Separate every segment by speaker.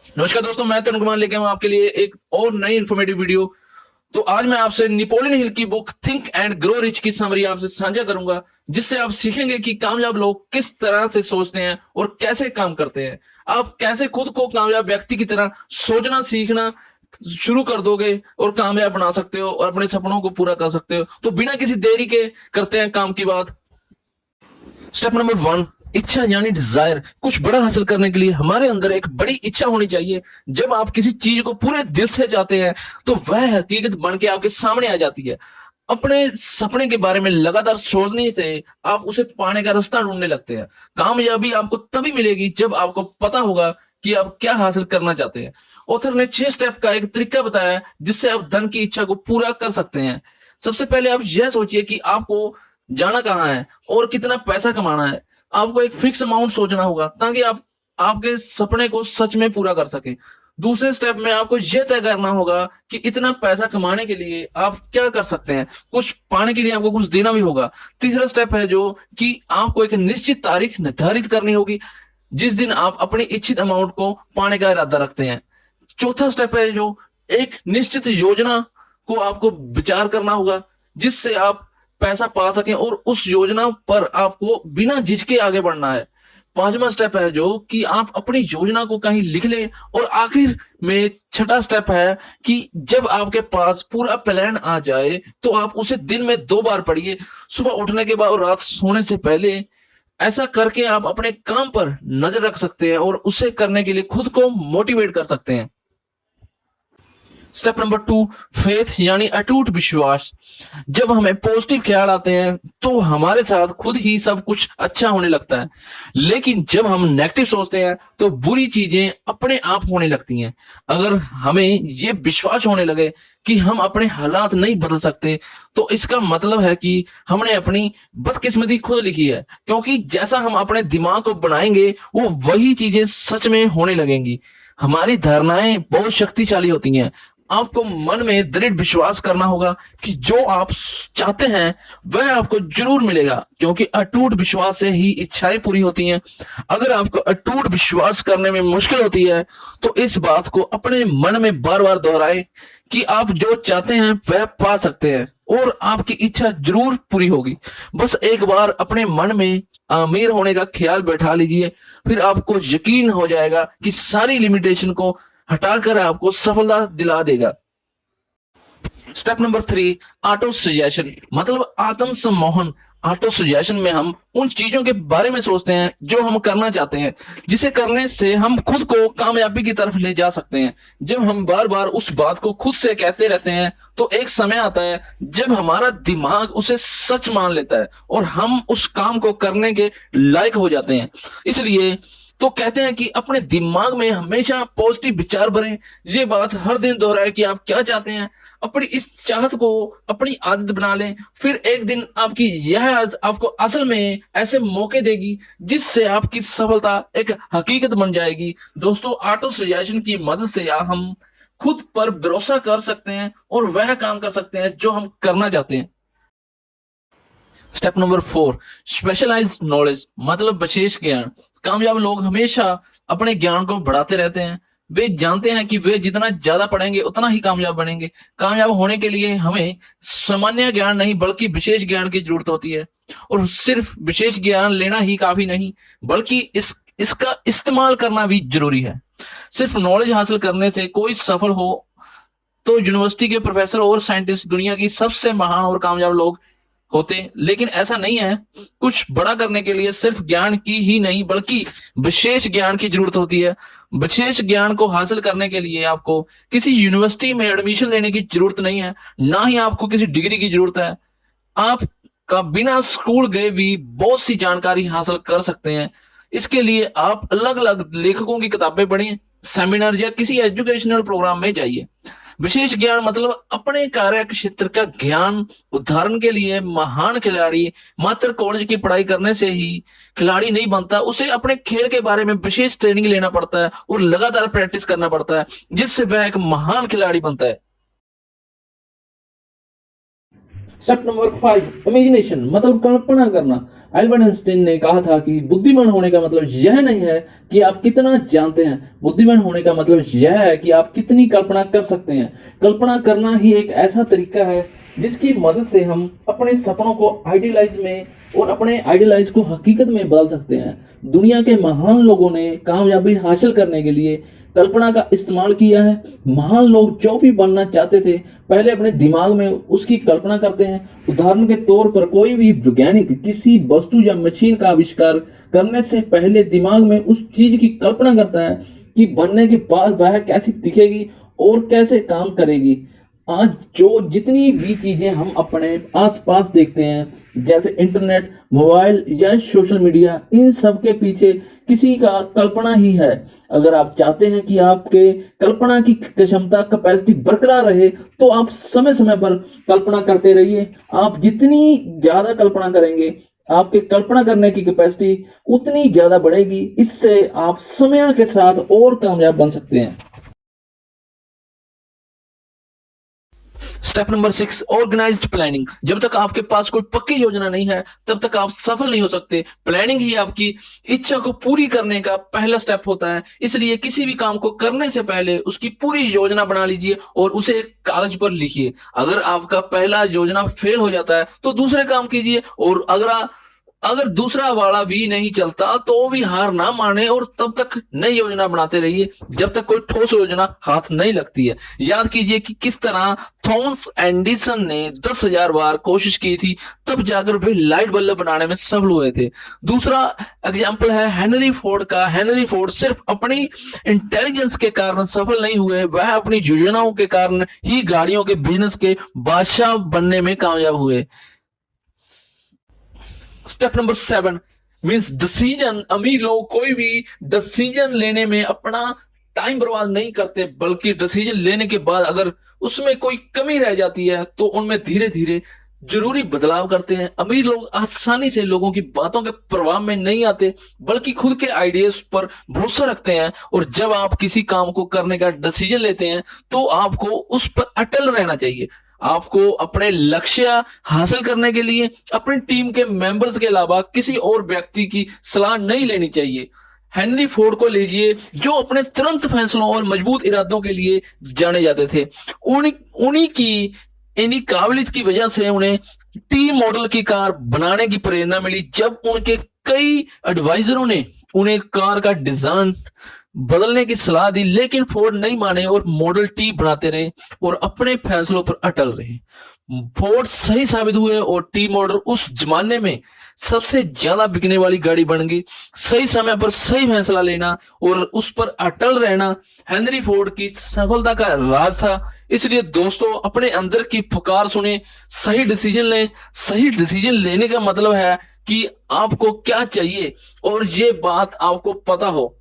Speaker 1: नमस्कार दोस्तों, मैं तरुण कुमार लेके हूं आपके लिए एक और नई इन्फॉर्मेटिव वीडियो। तो आज मैं आपसे नेपोलियन हिल की book think and grow rich की समरी आपसे साझा करूंगा, जिससे आप सीखेंगे कि कामयाब लोग किस तरह से सोचते हैं और कैसे काम करते हैं। आप कैसे खुद को कामयाब व्यक्ति की तरह सोचना सीखना शुरू कर दोगे और कामयाब बना सकते हो और अपने सपनों को पूरा कर सकते हो। तो बिना किसी देरी के करते हैं काम की बात। स्टेप नंबर 1, इच्छा यानी डिजायर। कुछ बड़ा हासिल करने के लिए हमारे अंदर एक बड़ी इच्छा होनी चाहिए। जब आप किसी चीज को पूरे दिल से चाहते हैं तो वह हकीकत बन के आपके सामने आ जाती है। अपने सपने के बारे में लगातार सोचने से आप उसे पाने का रास्ता ढूंढने लगते हैं। कामयाबी आपको तभी मिलेगी जब आपको पता होगा कि आप क्या हासिल करना चाहते हैं। ऑथर ने 6 स्टेप का एक तरीका बताया है जिससे आप धन की इच्छा को पूरा कर सकते हैं। सबसे पहले आप यह सोचिए कि आपको जाना कहाँ है और कितना पैसा कमाना है। आपको एक फिक्स अमाउंट सोचना होगा ताकि आप आपके सपने को सच में पूरा कर सके। दूसरे स्टेप में आपको यह तय करना होगा कि इतना पैसा कमाने के लिए आप क्या कर सकते हैं। कुछ पाने के लिए आपको कुछ देना भी होगा। तीसरा स्टेप है जो कि आपको एक निश्चित तारीख निर्धारित करनी होगी जिस दिन आप अपनी इच्छित अमाउंट को पाने का इरादा रखते हैं। चौथा स्टेप है जो एक निश्चित योजना को आपको विचार करना होगा जिससे आप पैसा पा सकें और उस योजना पर आपको बिना झिझके आगे बढ़ना है। पांचवा स्टेप है जो कि आप अपनी योजना को कहीं लिख लें। और आखिर में छठा स्टेप है कि जब आपके पास पूरा प्लान आ जाए तो आप उसे दिन में 2 बार पढ़िए, सुबह उठने के बाद और रात सोने से पहले। ऐसा करके आप अपने काम पर नजर रख सकते हैं और उसे करने के लिए खुद को मोटिवेट कर सकते हैं। स्टेप नंबर 2, फेथ यानी अटूट विश्वास। जब हमें पॉजिटिव ख्याल आते हैं तो हमारे साथ खुद ही सब कुछ अच्छा होने लगता है, लेकिन जब हम नेगेटिव सोचते हैं तो बुरी चीजें अपने आप होने लगती हैं। अगर हमें ये विश्वास होने लगे कि हम अपने हालात नहीं बदल सकते तो इसका मतलब है कि हमने अपनी बदकिस्मती खुद लिखी है, क्योंकि जैसा हम अपने दिमाग को बनाएंगे वो वही चीजें सच में होने लगेंगी। हमारी धारणाएं बहुत शक्तिशाली होती हैं। आपको मन में दृढ़ विश्वास करना होगा कि जो आप चाहते हैं वह आपको जरूर मिलेगा, क्योंकि अटूट विश्वास से ही इच्छाएं पूरी होती हैं। अगर आपको अटूट विश्वास करने में मुश्किल होती है तो इस बात को अपने मन में बार बार दोहराएं कि आप जो चाहते हैं वह पा सकते हैं और आपकी इच्छा जरूर पूरी होगी। बस एक बार अपने मन में अमीर होने का ख्याल बैठा लीजिए, फिर आपको यकीन हो जाएगा कि सारी लिमिटेशन को हटाकर आपको सफलता दिला देगा। स्टेप नंबर 3, ऑटो सजेशन मतलब आत्म सम्मोहन। ऑटो सजेशन में हम उन चीजों के बारे में सोचते हैं जो हम करना चाहते हैं, जिसे करने से हम खुद को कामयाबी की तरफ ले जा सकते हैं। जब हम बार बार उस बात को खुद से कहते रहते हैं तो एक समय आता है जब हमारा दिमाग उसे सच मान लेता है और हम उस काम को करने के लायक हो जाते हैं। इसलिए तो कहते हैं कि अपने दिमाग में हमेशा पॉजिटिव विचार भरें। ये बात हर दिन दोहराएं कि आप क्या चाहते हैं। अपनी इस चाहत को अपनी आदत बना लें, फिर एक दिन आपकी यह आदत आपको असल में ऐसे मौके देगी जिससे आपकी सफलता एक हकीकत बन जाएगी। दोस्तों, ऑटो सजेशन की मदद से हम खुद पर भरोसा कर सकते हैं और वह काम कर सकते हैं जो हम करना चाहते हैं। स्टेप नंबर 4, स्पेशलाइज्ड नॉलेज मतलब विशेष ज्ञान। कामयाब लोग हमेशा अपने ज्ञान को बढ़ाते रहते हैं। वे जानते हैं कि वे जितना ज्यादा पढ़ेंगे उतना ही कामयाब बनेंगे। कामयाब होने के लिए हमें सामान्य ज्ञान नहीं बल्कि विशेष ज्ञान की जरूरत होती है। और सिर्फ विशेष ज्ञान लेना ही काफी नहीं, बल्कि इसका इस्तेमाल करना भी जरूरी है। सिर्फ नॉलेज हासिल करने से कोई सफल हो तो यूनिवर्सिटी के प्रोफेसर और साइंटिस्ट दुनिया की सबसे महान और कामयाब लोग होते, लेकिन ऐसा नहीं है। कुछ बड़ा करने के लिए सिर्फ ज्ञान की ही नहीं बल्कि विशेष ज्ञान की जरूरत होती है। विशेष ज्ञान को हासिल करने के लिए आपको किसी यूनिवर्सिटी में एडमिशन लेने की जरूरत नहीं है, ना ही आपको किसी डिग्री की जरूरत है। आप का बिना स्कूल गए भी बहुत सी जानकारी हासिल कर सकते हैं। इसके लिए आप अलग अलग लेखकों की किताबें पढ़ें, सेमिनार या किसी एजुकेशनल प्रोग्राम में जाइए। विशेष ज्ञान मतलब अपने कार्य क्षेत्र का ज्ञान। उदाहरण के लिए महान खिलाड़ी मात्र कॉलेज की पढ़ाई करने से ही खिलाड़ी नहीं बनता, उसे अपने खेल के बारे में विशेष ट्रेनिंग लेना पड़ता है और लगातार प्रैक्टिस करना पड़ता है, जिससे वह एक महान खिलाड़ी बनता है। स्टेप नंबर 5, इमेजिनेशन मतलब कल्पना करना। एल्बर्ट आइंस्टीन ने कहा था कि बुद्धिमान होने का मतलब यह नहीं है कि आप कितना जानते हैं, बुद्धिमान होने का मतलब यह है कि आप कितनी कल्पना कर सकते हैं। कल्पना करना ही एक ऐसा तरीका है जिसकी मदद से हम अपने सपनों को आइडियलाइज में और अपने आइडियलाइज को हकीकत में बदल सकते हैं। दुनिया के महान लोगों ने कामयाबी हासिल करने के लिए कल्पना का इस्तेमाल किया है। महान लोग जो भी बनना चाहते थे पहले अपने दिमाग में उसकी कल्पना करते हैं। उदाहरण के तौर पर कोई भी वैज्ञानिक किसी वस्तु या मशीन का आविष्कार करने से पहले दिमाग में उस चीज की कल्पना करता है कि बनने के बाद वह कैसी दिखेगी और कैसे काम करेगी। आज जो जितनी भी चीजें हम अपने आसपास देखते हैं जैसे इंटरनेट, मोबाइल या सोशल मीडिया, इन सब के पीछे किसी का कल्पना ही है। अगर आप चाहते हैं कि आपके कल्पना की क्षमता, कैपेसिटी बरकरार रहे तो आप समय समय पर कल्पना करते रहिए। आप जितनी ज्यादा कल्पना करेंगे आपके कल्पना करने की कैपेसिटी उतनी ज्यादा बढ़ेगी। इससे आप समय के साथ और कामयाब बन सकते हैं। Step number 6, organised planning. जब तक आपके पास कोई पक्की योजना नहीं है तब तक आप सफल नहीं हो सकते। प्लानिंग ही आपकी इच्छा को पूरी करने का पहला स्टेप होता है। इसलिए किसी भी काम को करने से पहले उसकी पूरी योजना बना लीजिए और उसे एक कागज पर लिखिए। अगर आपका पहला योजना फेल हो जाता है तो दूसरे काम कीजिए, और अगर दूसरा वाला भी नहीं चलता तो भी हार ना माने और तब तक नई योजना बनाते रहिए जब तक कोई ठोस योजना हाथ नहीं लगती है। याद कीजिए कि किस तरह थॉमस एडिसन ने 10,000 बार कोशिश की थी तब जाकर वे लाइट बल्ब बनाने में सफल हुए थे। दूसरा एग्जाम्पल है हेनरी फोर्ड का। हेनरी फोर्ड सिर्फ अपनी इंटेलिजेंस के कारण सफल नहीं हुए, वह अपनी योजनाओं के कारण ही गाड़ियों के बिजनेस के बादशाह बनने में कामयाब हुए। Step number 7 means decision. अमीर लोग कोई भी डिसीजन लेने में अपना टाइम बर्बाद नहीं करते, बल्कि डिसीजन लेने के बाद अगर उसमें कोई कमी रह जाती है तो उनमें धीरे धीरे जरूरी बदलाव करते हैं। अमीर लोग आसानी से लोगों की बातों के प्रभाव में नहीं आते, बल्कि खुद के आइडियाज पर भरोसा रखते हैं। और जब आप किसी काम को करने का डिसीजन लेते हैं तो आपको उस पर अटल रहना चाहिए। आपको अपने लक्ष्य हासिल करने के लिए अपनी टीम के मेंबर्स के अलावा किसी और व्यक्ति की सलाह नहीं लेनी चाहिए। हेनरी फोर्ड को लीजिए, जो अपने तुरंत फैसलों और मजबूत इरादों के लिए जाने जाते थे। उन्हीं की इन्हीं काबिलियत की वजह से उन्हें टी मॉडल की कार बनाने की प्रेरणा मिली। जब उनके कई एडवाइजरों ने उन्हें कार का डिजाइन बदलने की सलाह दी, लेकिन फोर्ड नहीं माने और मॉडल टी बनाते रहे और अपने फैसलों पर अटल रहे। फोर्ड सही साबित हुए और टी मॉडल उस जमाने में सबसे ज्यादा बिकने वाली गाड़ी बन गई। सही समय पर सही फैसला लेना और उस पर अटल रहना हेनरी फोर्ड की सफलता का राज था। इसलिए दोस्तों, अपने अंदर की पुकार सुने, सही डिसीजन लें। सही डिसीजन लेने का मतलब है कि आपको क्या चाहिए और ये बात आपको पता हो।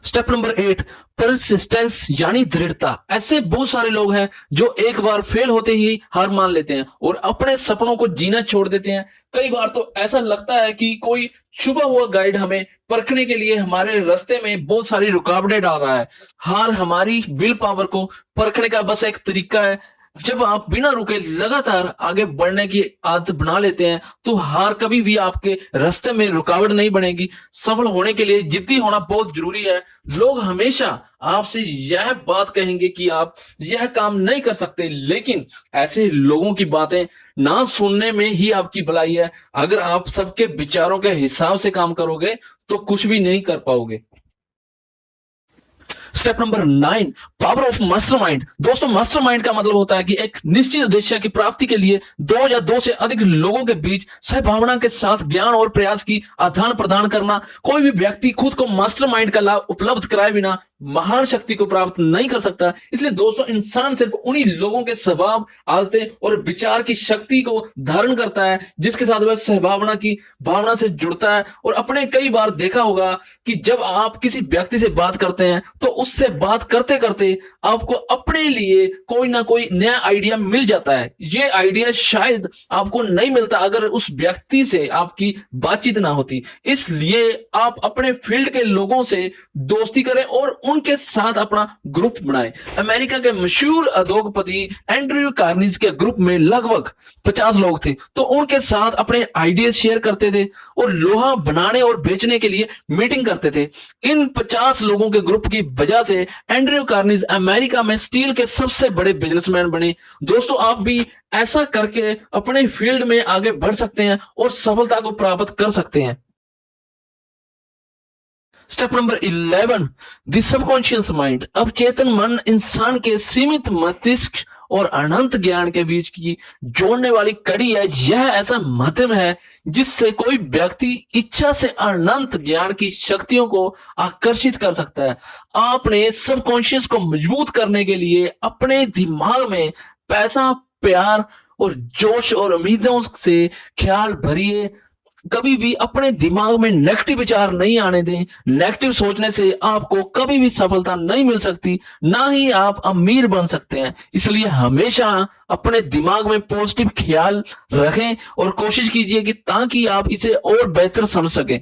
Speaker 1: स्टेप नंबर 8, परसिस्टेंस यानी दृढ़ता। ऐसे बहुत सारे लोग हैं जो एक बार फेल होते ही हार मान लेते हैं और अपने सपनों को जीना छोड़ देते हैं। कई बार तो ऐसा लगता है कि कोई छुपा हुआ गाइड हमें परखने के लिए हमारे रास्ते में बहुत सारी रुकावटें डाल रहा है। हार हमारी विल पावर को परखने का बस एक तरीका है। जब आप बिना रुके लगातार आगे बढ़ने की आदत बना लेते हैं तो हार कभी भी आपके रास्ते में रुकावट नहीं बनेगी। सफल होने के लिए जिद्दी होना बहुत जरूरी है। लोग हमेशा आपसे यह बात कहेंगे कि आप यह काम नहीं कर सकते, लेकिन ऐसे लोगों की बातें ना सुनने में ही आपकी भलाई है। अगर आप सबके विचारों के हिसाब से काम करोगे तो कुछ भी नहीं कर पाओगे। Step number 9, power of mastermind. दोस्तों, मास्टरमाइंड का मतलब होता है कि एक निश्चित उद्देश्य की प्राप्ति के लिए दो या दो से अधिक लोगों के बीच सहभावना के साथ ज्ञान और प्रयास की आदान प्रदान करना। कोई भी व्यक्ति खुद को मास्टरमाइंड का लाभ उपलब्ध कराए बिना महान शक्ति को प्राप्त नहीं कर सकता। इसलिए दोस्तों, इंसान सिर्फ उन्हीं लोगों के स्वभाव, आदतें और विचार की शक्ति को धारण करता है जिसके साथ वह सहभावना की भावना से जुड़ता है। और अपने कई बार देखा होगा कि जब आप किसी व्यक्ति से बात करते हैं तो उससे बात करते करते आपको अपने लिए कोई ना कोई नया आइडिया मिल जाता है। ये आइडिया शायद आपको नहीं मिलता अगर उस व्यक्ति से आपकी बातचीत ना होती। इसलिए आप अपने फील्ड के लोगों से दोस्ती करें और उनके साथ अपना ग्रुप बनाएं। अमेरिका के मशहूर उद्योगपति एंड्रयू कार्नेगी के ग्रुप में लगभग 50 लोग थे, तो उनके साथ अपने आइडियाज शेयर करते थे और लोहा बनाने और बेचने के लिए मीटिंग करते थे। इन 50 लोगों के ग्रुप की वजह से एंड्रयू कार्नेगी अमेरिका में स्टील के सबसे बड़े बिजनेसमैन बने। दोस्तों, आप भी ऐसा करके अपने फील्ड में आगे बढ़ सकते हैं और सफलता को प्राप्त कर सकते हैं। Step number 11, the subconscious mind. अब चेतन मन इंसान के सीमित मस्तिष्क और अनंत ज्ञान के बीच की जोड़ने वाली कड़ी है। यह ऐसा माध्यम है जिससे कोई व्यक्ति इच्छा से अनंत ज्ञान की शक्तियों को आकर्षित कर सकता है। आपने सबकॉन्शियस को मजबूत करने के लिए अपने दिमाग में पैसा, प्यार और जोश और उम्मीदों से ख्याल भरिए। कभी भी अपने दिमाग में नेगेटिव विचार नहीं आने दें। नेगेटिव सोचने से आपको कभी भी सफलता नहीं मिल सकती, ना ही आप अमीर बन सकते हैं। इसलिए हमेशा अपने दिमाग में पॉजिटिव ख्याल रखें और कोशिश कीजिए कि ताकि आप इसे और बेहतर समझ सकें।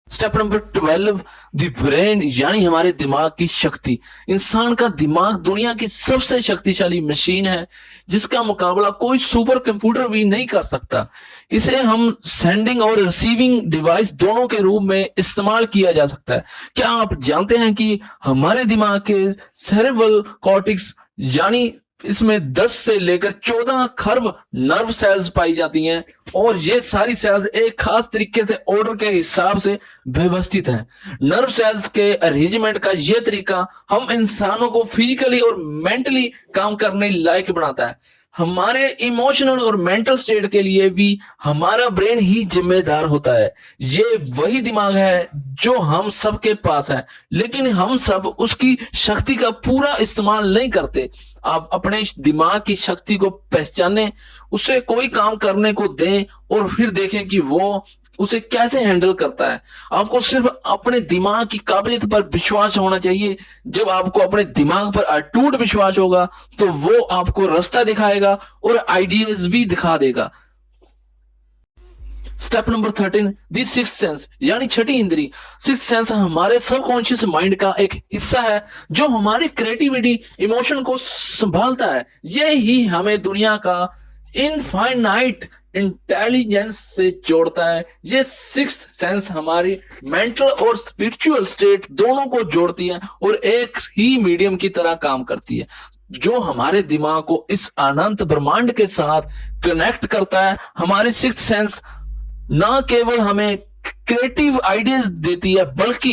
Speaker 1: स्टेप नंबर 12, द ब्रेन, यानी हमारे दिमाग की शक्ति। इंसान का दिमाग दुनिया की सबसे शक्तिशाली मशीन है जिसका मुकाबला कोई सुपर कंप्यूटर भी नहीं कर सकता। इसे हम सेंडिंग और रिसीविंग डिवाइस दोनों के रूप में इस्तेमाल किया जा सकता है। क्या आप जानते हैं कि हमारे दिमाग के सेरेब्रल कॉर्टेक्स यानी इसमें 10 से लेकर 14 खरब नर्व सेल्स पाई जाती हैं और ये सारी सेल्स एक खास तरीके से ऑर्डर के हिसाब से व्यवस्थित हैं। नर्व सेल्स के अरेंजमेंट का ये तरीका हम इंसानों को फिजिकली और मेंटली काम करने लायक बनाता है। हमारे इमोशनल और मेंटल स्टेट के लिए भी हमारा ब्रेन ही जिम्मेदार होता है। ये वही दिमाग है जो हम सबके पास है, लेकिन हम सब उसकी शक्ति का पूरा इस्तेमाल नहीं करते। आप अपने दिमाग की शक्ति को पहचानें, उसे कोई काम करने को दें और फिर देखें कि वो उसे कैसे हैंडल करता है। आपको सिर्फ अपने दिमाग की काबिलियत पर विश्वास होना चाहिए। जब आपको अपने दिमाग पर अटूट विश्वास होगा तो वो आपको रास्ता दिखाएगा और आइडियाज भी दिखा देगा। स्टेप नंबर 13, दी सिक्स्थ सेंस, यानी छठी इंद्री। सिक्स्थ सेंस हमारे सबकॉन्शियस माइंड का एक हिस्सा है जो हमारी क्रिएटिविटी, इमोशन को संभालता है। ये ही हमें दुनिया का इनफाइनाइट इंटेलिजेंस से जोड़ता है। ये सिक्स्थ सेंस हमारी मेंटल और स्पिरिचुअल स्टेट दोनों को जोड़ती है और एक ही मीडियम की तरह काम करती है, जो हमारे दिमाग को इस अनंत ब्रह्मांड के साथ कनेक्ट करता है। हमारी सिक्स्थ सेंस ना केवल हमें क्रिएटिव आइडियाज देती है बल्कि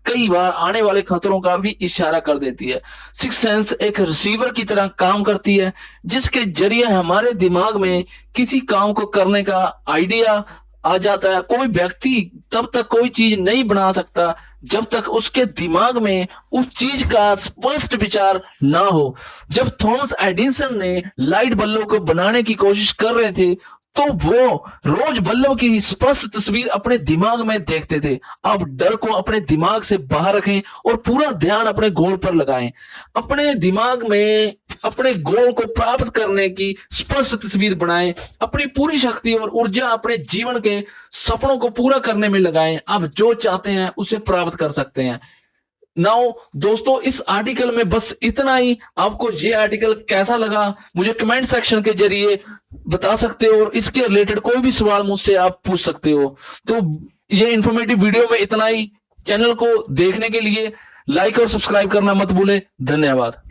Speaker 1: कई बार आने वाले खतरों का भी इशारा कर देती है। सिक्स्थ सेंस एक रिसीवर की तरह काम करती है जिसके जरिए हमारे दिमाग में किसी काम को करने का आइडिया आ जाता है। कोई व्यक्ति तब तक कोई चीज नहीं बना सकता जब तक उसके दिमाग में उस चीज का स्पष्ट विचार ना हो। जब थॉमस एडिसन ने लाइट बल्ब को बनाने की कोशिश कर रहे थे तो वो रोज बल्ब की स्पष्ट तस्वीर अपने दिमाग में देखते थे। आप डर को अपने दिमाग से बाहर रखें और पूरा ध्यान अपने गोल पर लगाएं। अपने दिमाग में अपने गोल को प्राप्त करने की स्पष्ट तस्वीर बनाएं। अपनी पूरी शक्ति और ऊर्जा अपने जीवन के सपनों को पूरा करने में लगाएं। आप जो चाहते हैं उसे प्राप्त कर सकते हैं। नाउ दोस्तों, इस आर्टिकल में बस इतना ही। आपको ये आर्टिकल कैसा लगा मुझे कमेंट सेक्शन के जरिए बता सकते हो और इसके रिलेटेड कोई भी सवाल मुझसे आप पूछ सकते हो। तो ये इंफॉर्मेटिव वीडियो में इतना ही। चैनल को देखने के लिए लाइक और सब्सक्राइब करना मत भूले। धन्यवाद।